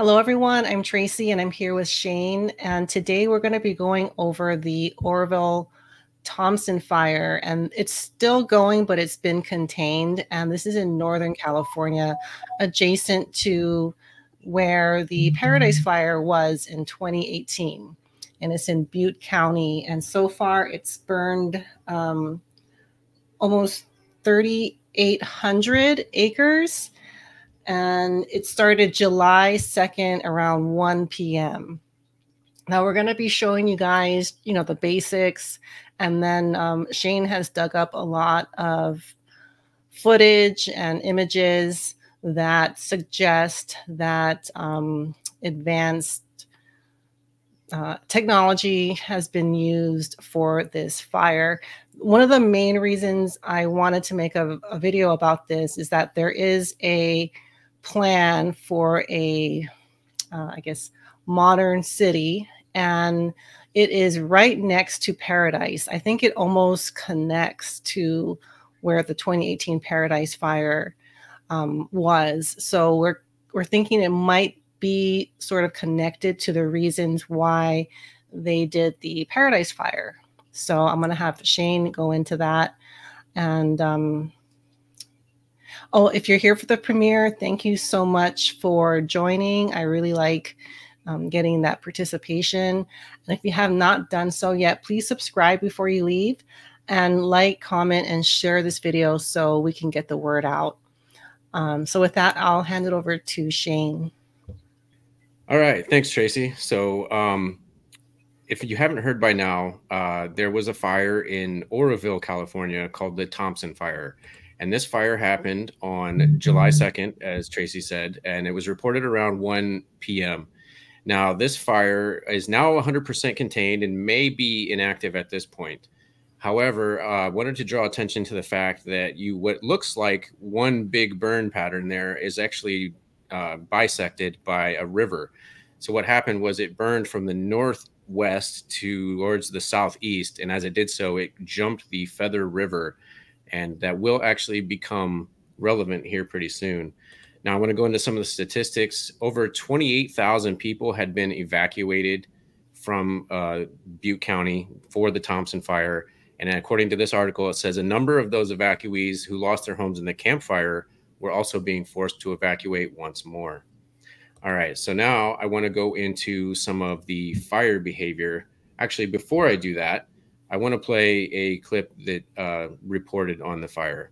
Hello, everyone. I'm Tracy, and I'm here with Shane. And today we're going to be going over the Oroville Thompson fire. And it's still going, but it's been contained. And this is in Northern California, adjacent to where the Paradise Fire was in 2018. And it's in Butte County. And so far, it's burned almost 3,800 acres. And it started July 2nd around 1 p.m. Now we're going to be showing you guys, the basics. And then Shane has dug up a lot of footage and images that suggest that advanced technology has been used for this fire. One of the main reasons I wanted to make a video about this is that there is a plan for a, I guess, modern city, and it is right next to Paradise. I think it almost connects to where the 2018 Paradise Fire was. So we're thinking it might be sort of connected to the reasons why they did the Paradise Fire. So I'm going to have Shane go into that. And oh, if you're here for the premiere, thank you so much for joining. I really like getting that participation. And if you have not done so yet, please subscribe before you leave and like, comment, and share this video so we can get the word out. So with that, I'll hand it over to Shane. All right. Thanks, Tracy. So if you haven't heard by now, there was a fire in Oroville, California called the Thompson fire. And this fire happened on July 2nd, as Tracy said, and it was reported around 1 p.m. Now, this fire is now 100% contained and may be inactive at this point. However, I wanted to draw attention to the fact that what looks like one big burn pattern there is actually bisected by a river. So what happened was it burned from the northwest towards the southeast, and as it did so, it jumped the Feather River, and that will actually become relevant here pretty soon. Now, I want to go into some of the statistics. Over 28,000 people had been evacuated from Butte County for the Thompson fire. And according to this article, it says a number of those evacuees who lost their homes in the Camp Fire were also being forced to evacuate once more. All right, so now I want to go into some of the fire behavior. Actually, before I do that, I want to play a clip that reported on the fire.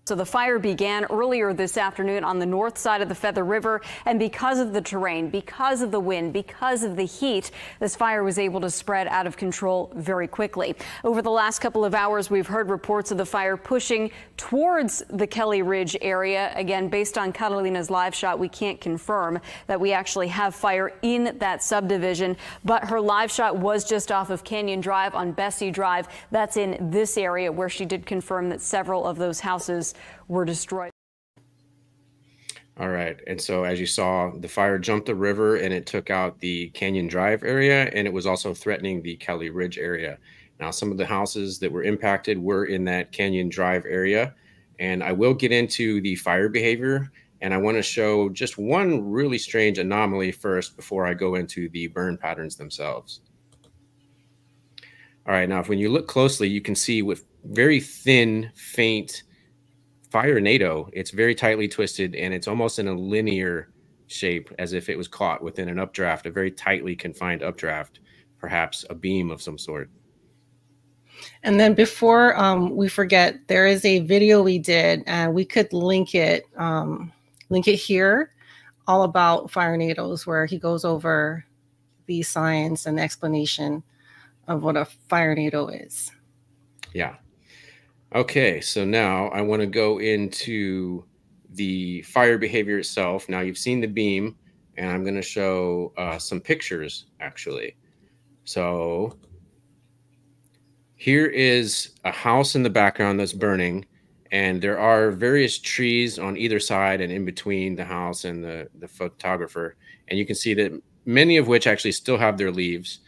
So the fire began earlier this afternoon on the north side of the Feather River, and because of the terrain, because of the wind, because of the heat, this fire was able to spread out of control very quickly. Over the last couple of hours, we've heard reports of the fire pushing towards the Kelly Ridge area. Again, based on Catalina's live shot, we can't confirm that we actually have fire in that subdivision, but her live shot was just off of Canyon Drive on Bessie Drive. That's in this area where she did confirm that several of those houses were destroyed. All right. And so as you saw, the fire jumped the river and it took out the Canyon Drive area, and it was also threatening the Kelly Ridge area. Now, some of the houses that were impacted were in that Canyon Drive area, and I will get into the fire behavior, and I want to show just one really strange anomaly first before I go into the burn patterns themselves. All right. Now, when you look closely, you can see with very thin, faint firenado, it's very tightly twisted, and it's almost in a linear shape, as if it was caught within an updraft, a very tightly confined updraft, perhaps a beam of some sort. And then before we forget, there is a video we did, and we could link it here, all about firenados, where he goes over the science and explanation of what a firenado is. Yeah. Okay, so now I want to go into the fire behavior itself. Now you've seen the beam, and I'm going to show some pictures, actually. So here is a house in the background that's burning, and there are various trees on either side and in between the house and the photographer. And you can see that many of which actually still have their leaves.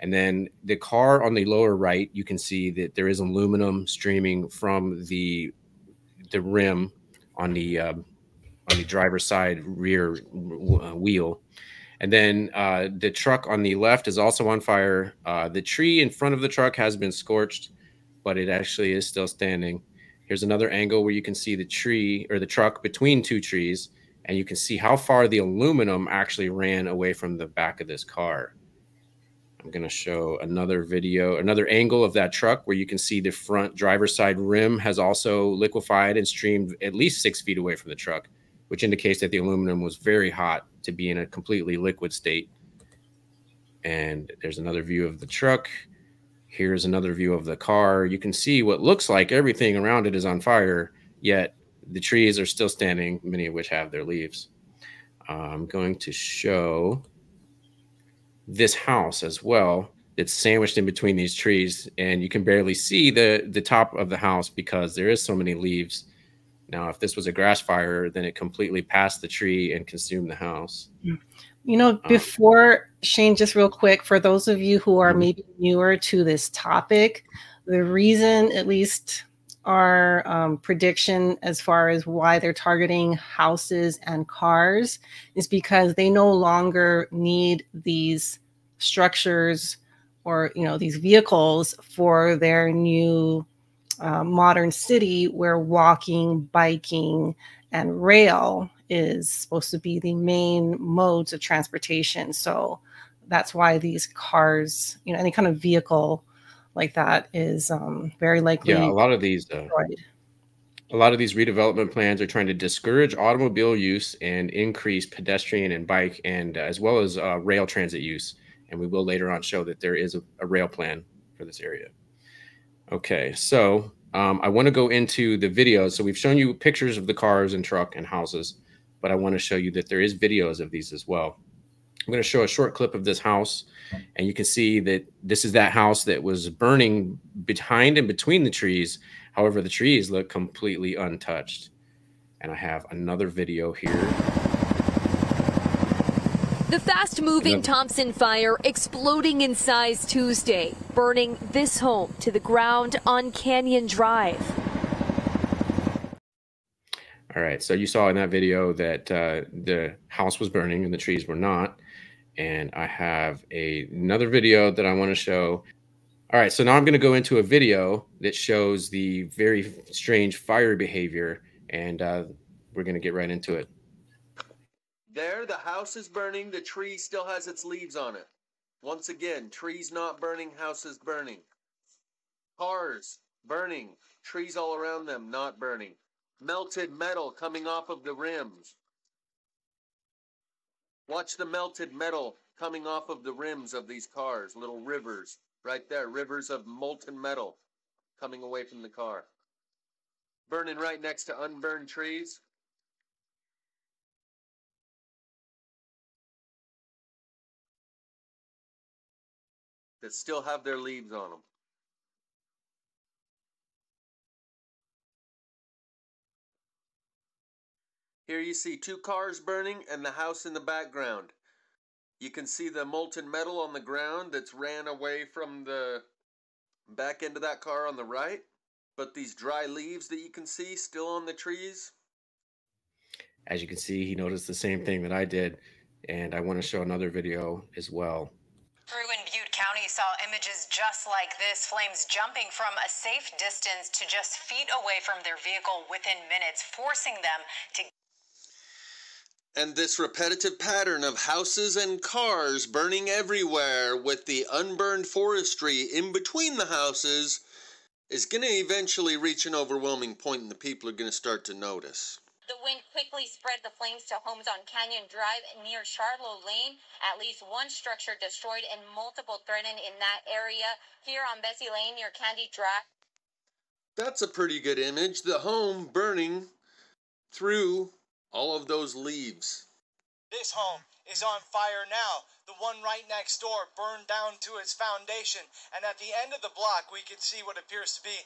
And then the car on the lower right, you can see that there is aluminum streaming from the rim on the on the driver's side rear wheel. And then the truck on the left is also on fire. The tree in front of the truck has been scorched, but it actually is still standing. Here's another angle where you can see the tree or the truck between two trees, and you can see how far the aluminum actually ran away from the back of this car. I'm going to show another video, another angle of that truck where you can see the front driver's side rim has also liquefied and streamed at least 6 feet away from the truck, which indicates that the aluminum was very hot to be in a completely liquid state. And there's another view of the truck. Here's another view of the car. You can see what looks like everything around it is on fire, yet the trees are still standing, many of which have their leaves. I'm going to show this house as well. It's sandwiched in between these trees, and you can barely see the top of the house because there is so many leaves. Now, if this was a grass fire, then it completely passed the tree and consumed the house. You know, before Shane, just real quick, for those of you who are maybe newer to this topic, the reason, at least our prediction as far as why they're targeting houses and cars, is because they no longer need these structures or, you know, these vehicles for their new modern city where walking, biking, and rail is supposed to be the main modes of transportation. So that's why these cars, you know, any kind of vehicle like that is very likely. Yeah, a lot of these redevelopment plans are trying to discourage automobile use and increase pedestrian and bike and as well as rail transit use. And we will later on show that there is a rail plan for this area. Okay, so I want to go into the videos. So we've shown you pictures of the cars and truck and houses, but I want to show you that there is videos of these as well. I'm going to show a short clip of this house, and you can see that this is that house that was burning behind and between the trees. However, the trees look completely untouched. And I have another video here. The fast-moving Thompson fire exploding in size Tuesday, burning this home to the ground on Canyon Drive. All right, so you saw in that video that the house was burning and the trees were not. And I have another video that I want to show. All right, so now I'm going to go into a video that shows the very strange fire behavior, and we're going to get right into it. There, the house is burning. The tree still has its leaves on it. Once again, trees not burning, houses burning. Cars burning, trees all around them not burning. Melted metal coming off of the rims. Watch the melted metal coming off of the rims of these cars, little rivers right there, rivers of molten metal coming away from the car. Burning right next to unburned trees. That still have their leaves on them. Here you see 2 cars burning and the house in the background. You can see the molten metal on the ground that's ran away from the back end of that car on the right. But these dry leaves that you can see still on the trees. As you can see, he noticed the same thing that I did, and I want to show another video as well. Crew in Butte County saw images just like this, flames jumping from a safe distance to just feet away from their vehicle within minutes, forcing them to... And this repetitive pattern of houses and cars burning everywhere with the unburned forestry in between the houses is going to eventually reach an overwhelming point, and the people are going to start to notice. The wind quickly spread the flames to homes on Canyon Drive near Charlotte Lane. At least one structure destroyed and multiple threatened in that area. Here on Bessie Lane near Candy Drive. That's a pretty good image. The home burning through all of those leaves. This home is on fire now. The one right next door burned down to its foundation. And at the end of the block, we can see what appears to be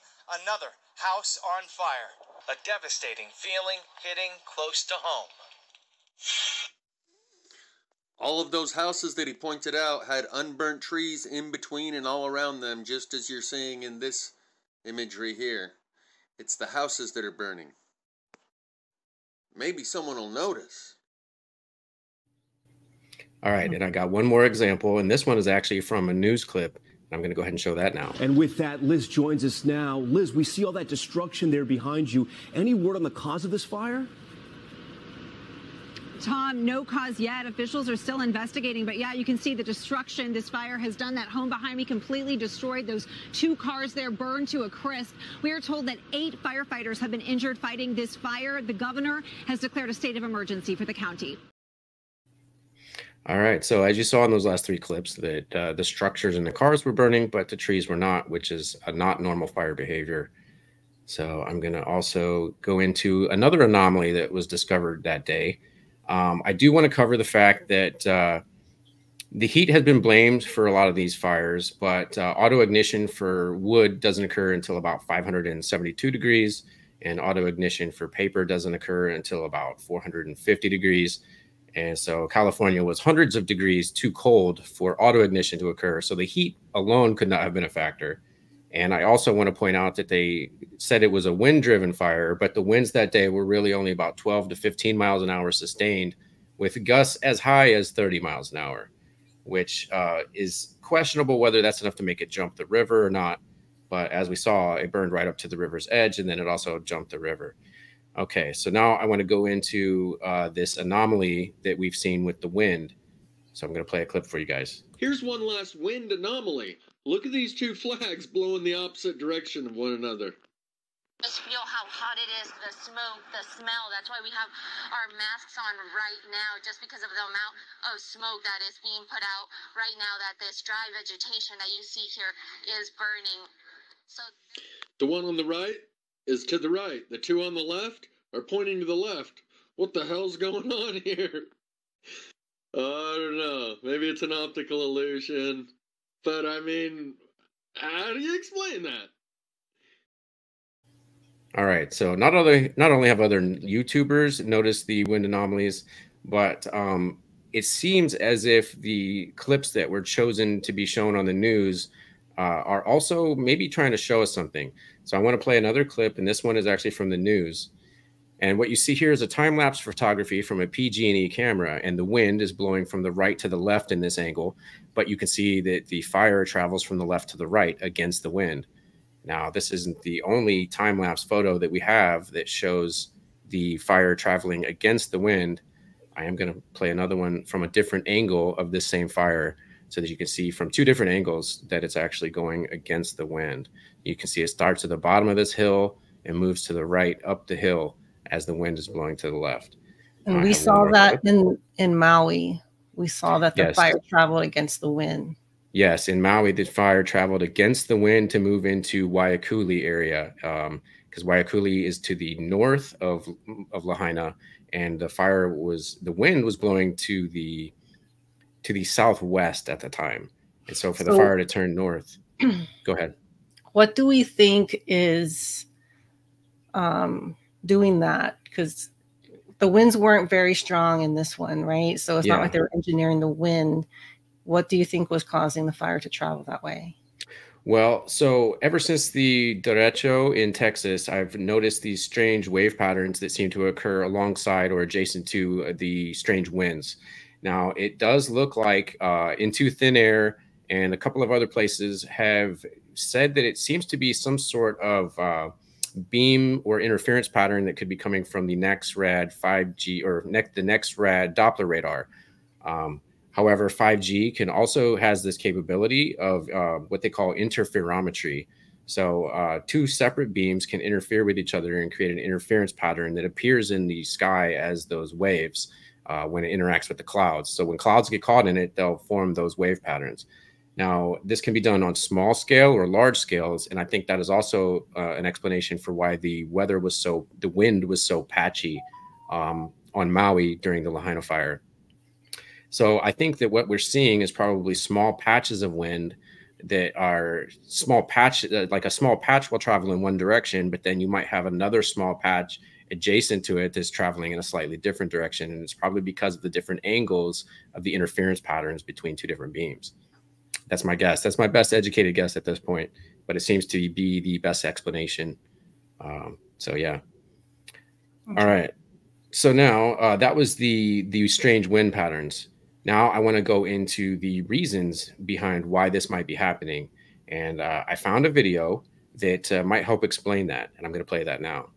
another house on fire. A devastating feeling hitting close to home. All of those houses that he pointed out had unburnt trees in between and all around them, just as you're seeing in this imagery here. It's the houses that are burning. Maybe someone will notice. All right, and I got one more example, and this one is actually from a news clip. I'm going to go ahead and show that now. And with that, Liz joins us now. Liz, we see all that destruction there behind you. Any word on the cause of this fire? Tom, no cause yet. Officials are still investigating, but yeah, you can see the destruction this fire has done. That home behind me completely destroyed. Those 2 cars there burned to a crisp. We are told that 8 firefighters have been injured fighting this fire. The governor has declared a state of emergency for the county. All right, so as you saw in those last 3 clips, that the structures in the cars were burning, but the trees were not, which is not normal fire behavior. So I'm going to also go into another anomaly that was discovered that day. I do want to cover the fact that the heat has been blamed for a lot of these fires, but auto ignition for wood doesn't occur until about 572 degrees, and auto ignition for paper doesn't occur until about 450 degrees. And so California was hundreds of degrees too cold for auto ignition to occur. So the heat alone could not have been a factor. And I also want to point out that they said it was a wind-driven fire, but the winds that day were really only about 12 to 15 miles an hour sustained, with gusts as high as 30 miles an hour, which is questionable whether that's enough to make it jump the river or not. But as we saw, it burned right up to the river's edge, and then it also jumped the river. Okay, so now I want to go into this anomaly that we've seen with the wind. So I'm going to play a clip for you guys. Here's one last wind anomaly. Look at these 2 flags blowing the opposite direction of one another. Just feel how hot it is, the smoke, the smell. That's why we have our masks on right now, just because of the amount of smoke that is being put out right now, that this dry vegetation that you see here is burning. So the one on the right is to the right. The 2 on the left are pointing to the left. What the hell's going on here? I don't know. Maybe it's an optical illusion. But I mean, how do you explain that? All right, so not only have other YouTubers noticed the wind anomalies, but it seems as if the clips that were chosen to be shown on the news are also maybe trying to show us something. So I want to play another clip, and this one is actually from the news. And what you see here is a time-lapse photography from a PG&E camera, and the wind is blowing from the right to the left in this angle, but you can see that the fire travels from the left to the right against the wind. Now, this isn't the only time-lapse photo that we have that shows the fire traveling against the wind. I am going to play another one from a different angle of this same fire so that you can see from 2 different angles that it's actually going against the wind. You can see it starts at the bottom of this hill and moves to the right up the hill as the wind is blowing to the left. And we saw that in Maui. We saw that the fire traveled against the wind. Yes, in Maui, the fire traveled against the wind to move into Waiakuli area, because Waiakuli is to the north of Lahaina, and the wind was blowing to the southwest at the time. And so for the fire to turn north, go ahead. What do we think is doing that? Because the winds weren't very strong in this one, right? So it's not like they were engineering the wind. What do you think was causing the fire to travel that way? Well, so ever since the derecho in Texas, I've noticed these strange wave patterns that seem to occur alongside or adjacent to the strange winds. Now, it does look like Into Thin Air and a couple of other places have said that it seems to be some sort of beam or interference pattern that could be coming from the NextRad 5G or the NextRad Doppler radar. However, 5G can also has this capability of what they call interferometry. So 2 separate beams can interfere with each other and create an interference pattern that appears in the sky as those waves when it interacts with the clouds. So when clouds get caught in it, they'll form those wave patterns. Now, this can be done on small scale or large scales, and I think that is also an explanation for why the wind was so patchy on Maui during the Lahaina fire. So I think that what we're seeing is probably small patches of wind that are small patch, like a small patch will travel in one direction, but then you might have another small patch adjacent to it that's traveling in a slightly different direction. And it's probably because of the different angles of the interference patterns between 2 different beams. That's my guess. That's my best educated guess at this point, but it seems to be the best explanation. So yeah. All right. So now that was the strange wind patterns. Now I want to go into the reasons behind why this might be happening. And I found a video that might help explain that. And I'm going to play that now.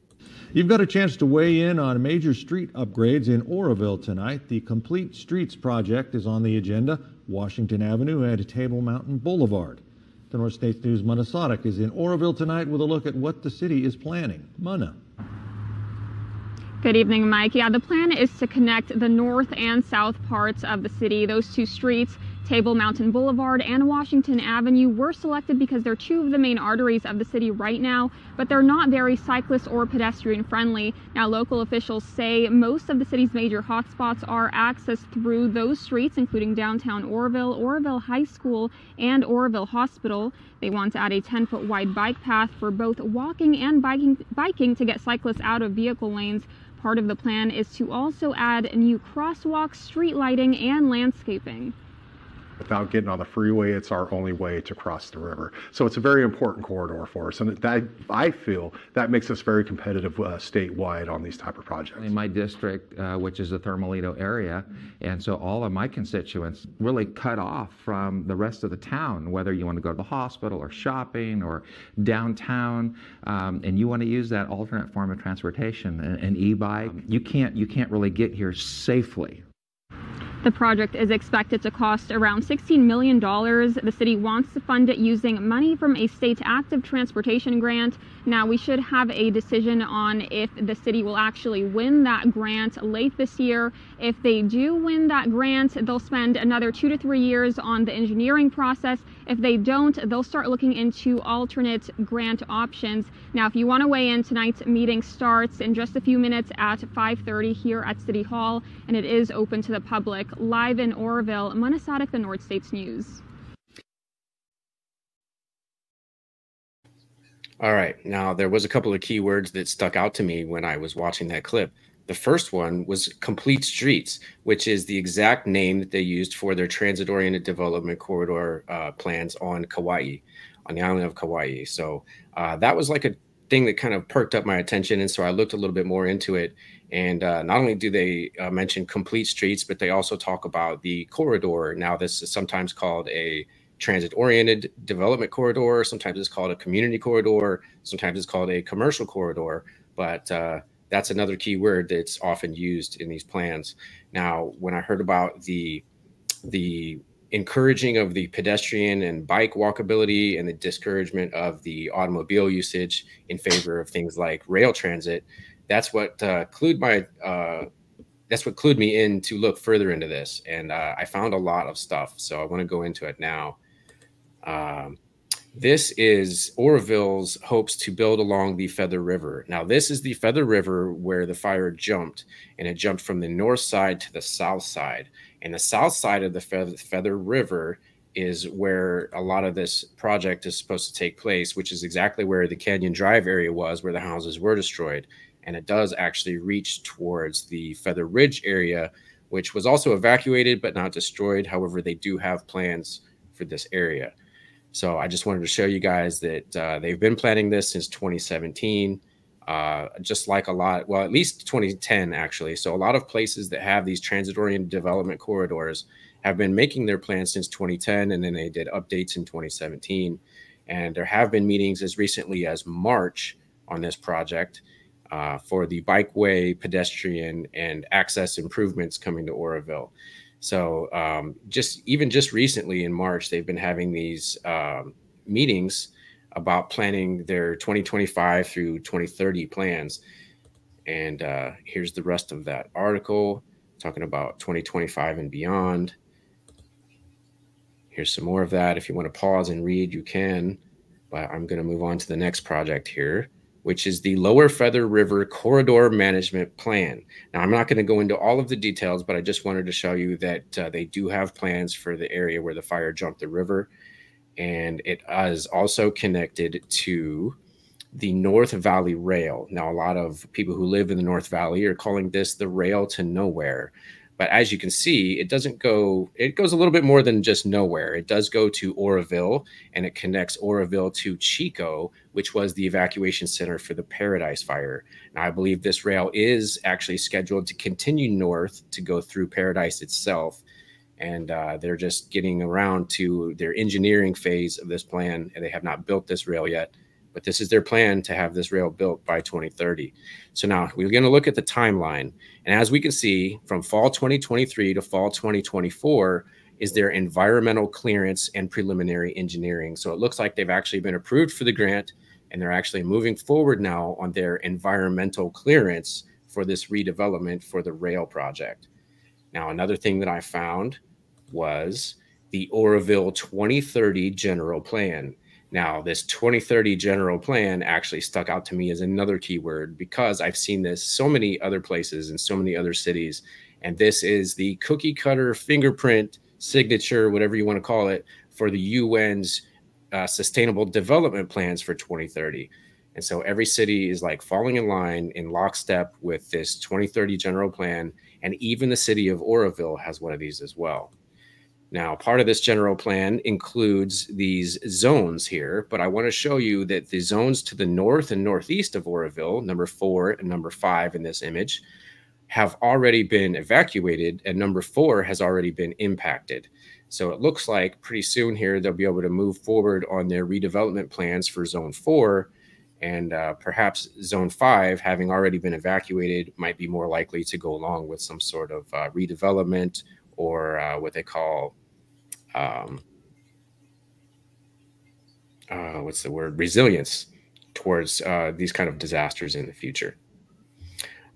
You've got a chance to weigh in on major street upgrades in Oroville tonight. The Complete Streets project is on the agenda, Washington Avenue and Table Mountain Boulevard. The North States News' Mana Sadek is in Oroville tonight with a look at what the city is planning. Mana. Good evening, Mike. Yeah, the plan is to connect the north and south parts of the city. Those two streets, Table Mountain Boulevard and Washington Avenue, were selected because they're two of the main arteries of the city right now, but they're not very cyclist or pedestrian friendly. Now, local officials say most of the city's major hotspots are accessed through those streets, including downtown Oroville, Oroville High School, and Oroville Hospital. They want to add a 10-foot wide bike path for both walking and biking to get cyclists out of vehicle lanes. Part of the plan is to also add new crosswalks, street lighting, and landscaping. Without getting on the freeway, it's our only way to cross the river. So it's a very important corridor for us. And that, I feel that makes us very competitive statewide on these type of projects. In my district, which is the Thermalito area, and so all of my constituents really cut off from the rest of the town, whether you want to go to the hospital or shopping or downtown, and you want to use that alternate form of transportation, an e-bike, you can't really get here safely. The project is expected to cost around $16 million. The city wants to fund it using money from a state active transportation grant. Now, we should have a decision on if the city will actually win that grant late this year. If they do win that grant, they'll spend another 2 to 3 years on the engineering process. If they don't, they'll start looking into alternate grant options. Now, if you want to weigh in, tonight's meeting starts in just a few minutes at 5:30 here at City Hall, and it is open to the public. Live in Oroville, Mana Sadek, the North States News. All right. Now, there was a couple of keywords that stuck out to me when I was watching that clip. The first one was Complete Streets, which is the exact name that they used for their transit-oriented development corridor plans on Kauai, on the island of Kauai. So that was like a thing that kind of perked up my attention. And so I looked a little bit more into it. And not only do they mention Complete Streets, but they also talk about the corridor. Now, this is sometimes called a transit-oriented development corridor. Sometimes it's called a community corridor. Sometimes it's called a commercial corridor. But that's another key word that's often used in these plans. Now, when I heard about the encouraging of the pedestrian and bike walkability and the discouragement of the automobile usage in favor of things like rail transit, that's what clued me in to look further into this. And I found a lot of stuff, so I want to go into it now. This is Oroville's hopes to build along the Feather River. Now, this is the Feather River where the fire jumped, and it jumped from the north side to the south side. And the south side of the Feather River is where a lot of this project is supposed to take place, which is exactly where the Canyon Drive area was, where the houses were destroyed. And it does actually reach towards the Feather Ridge area, which was also evacuated but not destroyed. However, they do have plans for this area. So I just wanted to show you guys that they've been planning this since 2017, just like a lot, well, at least 2010, actually. So a lot of places that have these transit-oriented development corridors have been making their plans since 2010, and then they did updates in 2017. And there have been meetings as recently as March on this project for the bikeway, pedestrian, and access improvements coming to Oroville. So just recently in March, they've been having these meetings about planning their 2025 through 2030 plans. And here's the rest of that article talking about 2025 and beyond. Here's some more of that. If you want to pause and read, you can. But I'm going to move on to the next project here, which is the Lower Feather River Corridor Management Plan. Now, I'm not going to go into all of the details, but I just wanted to show you that they do have plans for the area where the fire jumped the river. And it is also connected to the North Valley Rail. Now, a lot of people who live in the North Valley are calling this the rail to nowhere. But as you can see, it doesn't go, it goes a little bit more than just nowhere. It does go to Oroville, and it connects Oroville to Chico, which was the evacuation center for the Paradise Fire. Now, I believe this rail is actually scheduled to continue north to go through Paradise itself. And they're just getting around to their engineering phase of this plan, and they have not built this rail yet. But this is their plan to have this rail built by 2030. So now we're going to look at the timeline. And as we can see, from fall 2023 to fall 2024 is their environmental clearance and preliminary engineering. So it looks like they've actually been approved for the grant, and they're actually moving forward now on their environmental clearance for this redevelopment for the rail project. Now, another thing that I found was the Oroville 2030 general plan. Now, this 2030 general plan actually stuck out to me as another keyword because I've seen this so many other places in so many other cities. And this is the cookie cutter fingerprint signature, whatever you want to call it, for the UN's sustainable development plans for 2030. And so every city is like falling in line in lockstep with this 2030 general plan. And even the city of Oroville has one of these as well. Now, part of this general plan includes these zones here, but I want to show you that the zones to the north and northeast of Oroville, number 4 and number 5 in this image, have already been evacuated, and number 4 has already been impacted. So it looks like pretty soon here they'll be able to move forward on their redevelopment plans for zone 4, and perhaps zone 5, having already been evacuated, might be more likely to go along with some sort of redevelopment or what they call what's the word? Resilience towards these kind of disasters in the future.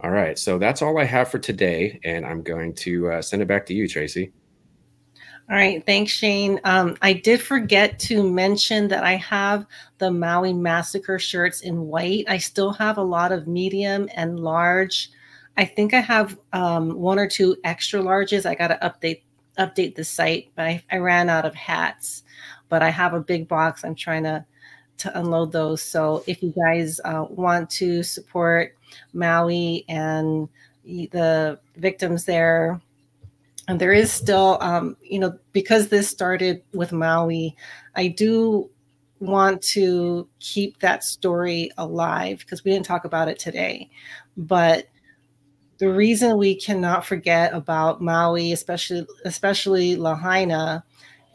All right, so that's all I have for today, and I'm going to send it back to you, Tracy. All right, thanks, Shane. I did forget to mention that I have the Maui Massacre shirts in white. I still have a lot of medium and large. I think I have 1 or 2 extra larges. I got to update the site, but I ran out of hats. But I have a big box. I'm trying to unload those. So if you guys want to support Maui and the victims there, and there is still, you know, because this started with Maui, I do want to keep that story alive because we didn't talk about it today. But the reason we cannot forget about Maui, especially Lahaina,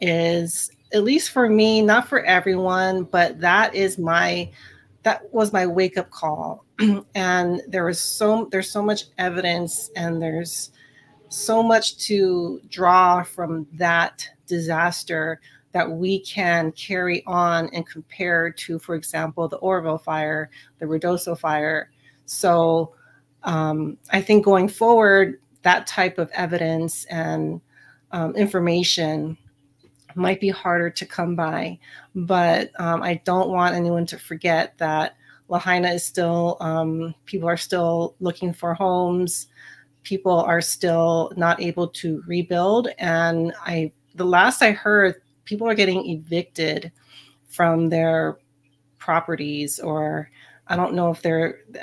is, at least for me, not for everyone, but that was my wake-up call. And there's so much evidence, and there's so much to draw from that disaster that we can carry on and compare to, for example, the Oroville fire, the Ruidoso fire. So I think going forward, that type of evidence and information might be harder to come by. But I don't want anyone to forget that Lahaina is still, people are still looking for homes. People are still not able to rebuild. And the last I heard, people are getting evicted from their properties, or I don't know if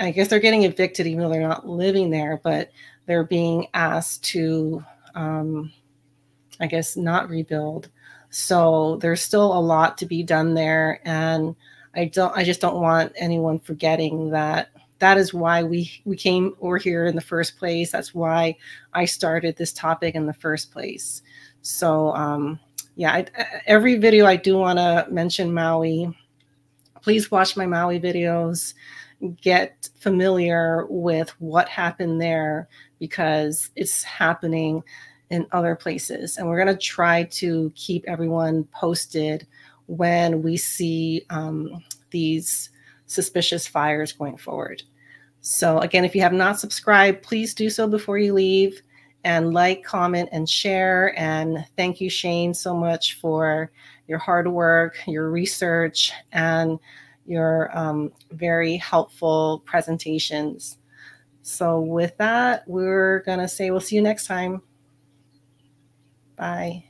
I guess they're getting evicted even though they're not living there, but they're being asked to, I guess, not rebuild. So there's still a lot to be done there. And I just don't want anyone forgetting that that is why we came over here in the first place. That's why I started this topic in the first place. So yeah, every video I do want to mention Maui. Please watch my Maui videos, get familiar with what happened there, because it's happening in other places. And we're going to try to keep everyone posted when we see these suspicious fires going forward. So again, if you have not subscribed, please do so before you leave, and like, comment, and share. And thank you, Shane, so much for your hard work, your research, and your very helpful presentations. So with that, we're going to say we'll see you next time. Bye.